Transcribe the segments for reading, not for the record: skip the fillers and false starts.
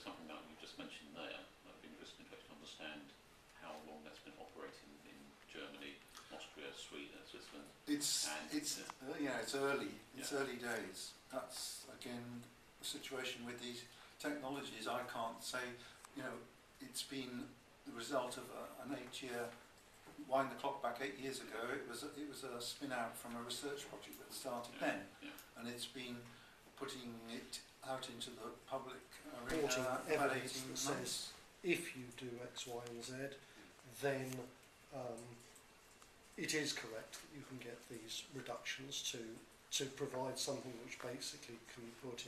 something like you just mentioned there, that would be interesting to actually understand how long that's been operating in Germany, Austria, Sweden, Switzerland. It's early. It's early days. That's again the situation with these technologies. I can't say, it's been the result of an 8-year. Wind the clock back 8 years ago. It was a spin out from a research project that started then, and it's been putting it out into the public arena about 18 months. Says if you do X, Y, and Z, then it is correct that you can get these reductions to provide something which basically can be put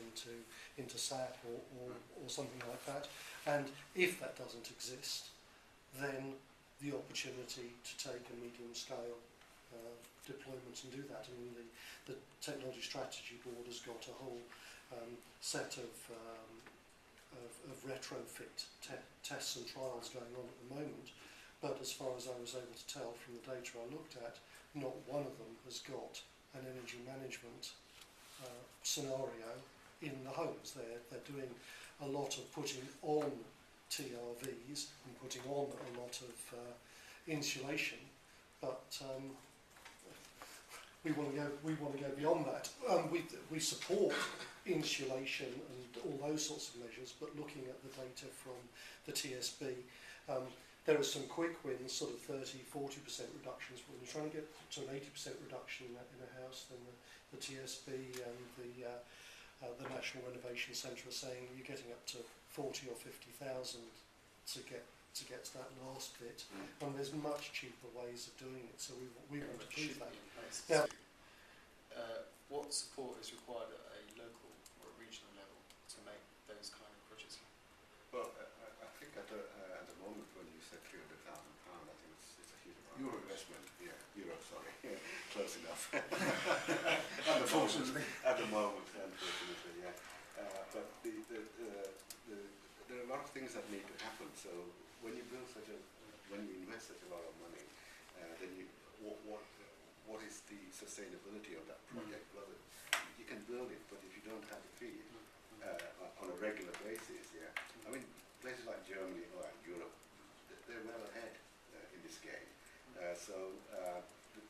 into SAP or something like that. And if that doesn't exist, then the opportunity to take a medium scale deployment and do that. I mean, the Technology Strategy Board has got a whole set of retrofit tests and trials going on at the moment, but as far as I was able to tell from the data I looked at, not one of them has got an energy management scenario in the homes. They're doing a lot of putting on TRVs and putting on a lot of insulation, but we want to go beyond that. We support insulation and all those sorts of measures, but looking at the data from the TSB, there are some quick wins, sort of 30-40% reductions. When you're trying to get to an 80% reduction in a house, then the TSB and the National Renovation Centre are saying you're getting up to 40 or 50,000 to get to that last bit, and there's much cheaper ways of doing it. So we want to prove that. Now, what support is required at a local or a regional level to make those kind of projects? Well, I think at the moment when you said £300,000, I think it's a huge amount of investment. Yeah, euro, sorry, close enough. Unfortunately, at the moment, unfortunately, yeah. But there are a lot of things that need to happen. So when you invest such a lot of money, then what is the sustainability of that project? Well, you can build it, but if you don't have the feed on a regular basis, I mean, places like Germany or like Europe, they're well ahead in this game. So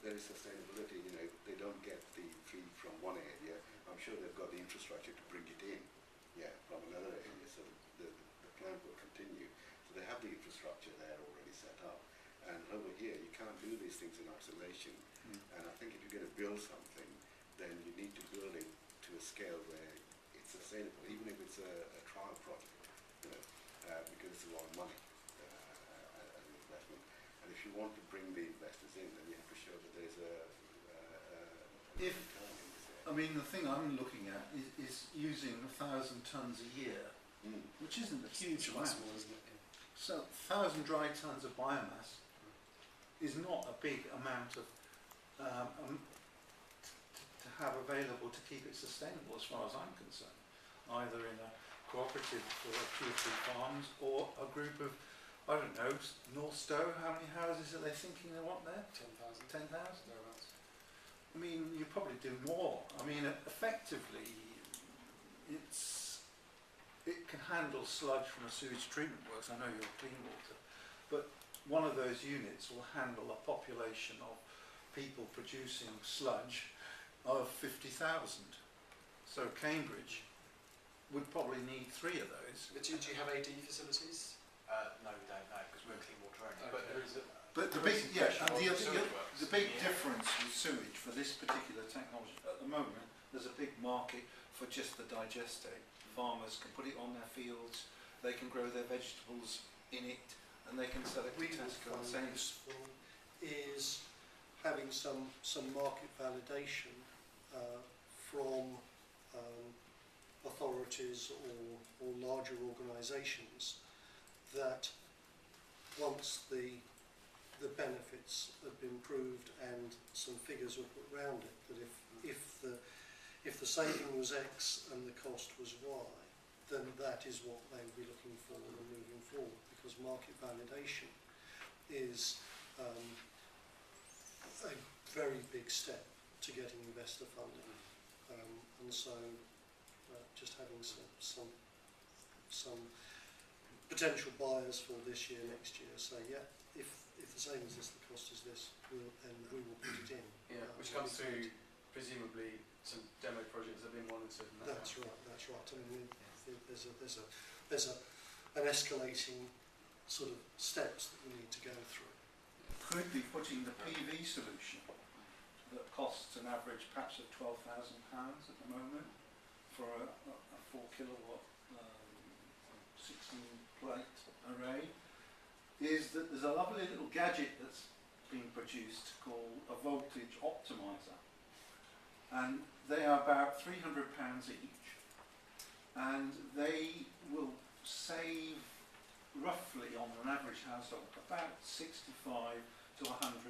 there is sustainability. They don't get the feed from one area. I'm sure they've got the infrastructure to bring it in, from another area. So the plant will continue. So they have the infrastructure there already set up. And over here, you can't do these things in isolation. And I think if you're going to build something, then you need to build it to a scale where it's sustainable, even if it's a trial project, because it's a lot of money as an investment. And if you want to bring the investors in, then you have to show that there's the thing I'm looking at is using 1,000 tonnes a year, which isn't a huge amount. So 1,000 dry tonnes of biomass is not a big amount of to have available to keep it sustainable, as far as I'm concerned, either in a cooperative for 2 or 3 farms or a group of, I don't know, North Stowe. How many houses are they thinking they want there? 10,000. 10,000? I mean, you probably do more. I mean, effectively, it can handle sludge from a sewage treatment works. I know you're clean water, but one of those units will handle a population of people producing sludge of 50,000. So Cambridge would probably need 3 of those. But do you have AD facilities? No, we don't know, because we're clean water only. Okay. But there is a... But the big difference with sewage for this particular technology, at the moment, there's a big market for just the digestate. Farmers can put it on their fields, they can grow their vegetables in it, and they can sell it to Tesco and Sainsbury's. Is having some market validation from authorities or larger organisations that once the benefits have been proved and some figures were put around it, that if the saving was X and the cost was Y, then that is what they would be looking for and moving forward, because market validation is a very big step to getting investor funding, and so just having some some potential buyers for this year, next year, say, yeah, if the same as this, the cost is this, then we will put it in. Yeah, which comes through presumably some demo projects that have been monitored. And That's right. I mean, there's an escalating sort of steps that we need to go through. Could be putting the PV solution that costs an average perhaps of £12,000 at the moment for a 4 kilowatt 16 plate array, is that there's a lovely little gadget that's been produced called a voltage optimizer, and they are about £300 each, and they will save roughly on an average household about 65 to £100